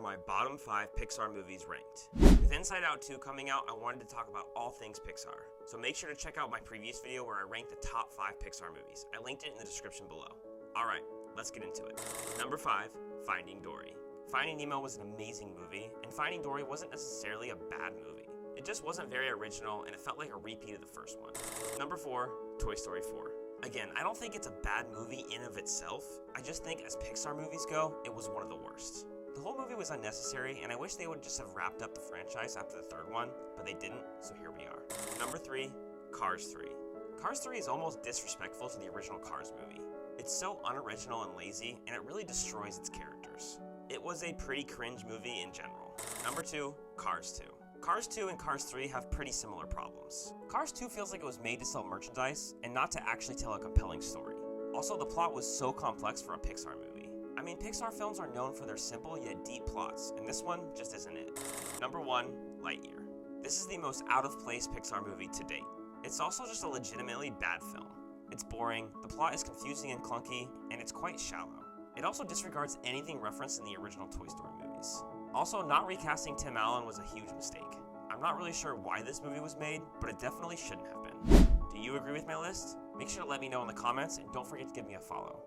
my bottom 5 Pixar movies ranked. With Inside Out 2 coming out, I wanted to talk about all things Pixar. So make sure to check out my previous video where I ranked the top 5 Pixar movies. I linked it in the description below. Alright, let's get into it. Number 5, Finding Dory. Finding Nemo was an amazing movie, and Finding Dory wasn't necessarily a bad movie. It just wasn't very original, and it felt like a repeat of the first one. Number 4, Toy Story 4. Again, I don't think it's a bad movie in of itself. I just think as Pixar movies go, it was one of the worst. The whole movie was unnecessary, and I wish they would just have wrapped up the franchise after the third one, but they didn't, so here we are. Number 3, Cars 3. Cars 3 is almost disrespectful to the original Cars movie. It's so unoriginal and lazy, and it really destroys its characters. It was a pretty cringe movie in general. Number 2, Cars 2. Cars 2 and Cars 3 have pretty similar problems. Cars 2 feels like it was made to sell merchandise and not to actually tell a compelling story. Also, the plot was so complex for a Pixar movie. I mean, Pixar films are known for their simple yet deep plots, and this one just isn't it. Number 1, Lightyear. This is the most out-of-place Pixar movie to date. It's also just a legitimately bad film. It's boring, the plot is confusing and clunky, and it's quite shallow. It also disregards anything referenced in the original Toy Story movies. Also, not recasting Tim Allen was a huge mistake. I'm not really sure why this movie was made, but it definitely shouldn't have been. Do you agree with my list? Make sure to let me know in the comments, and don't forget to give me a follow.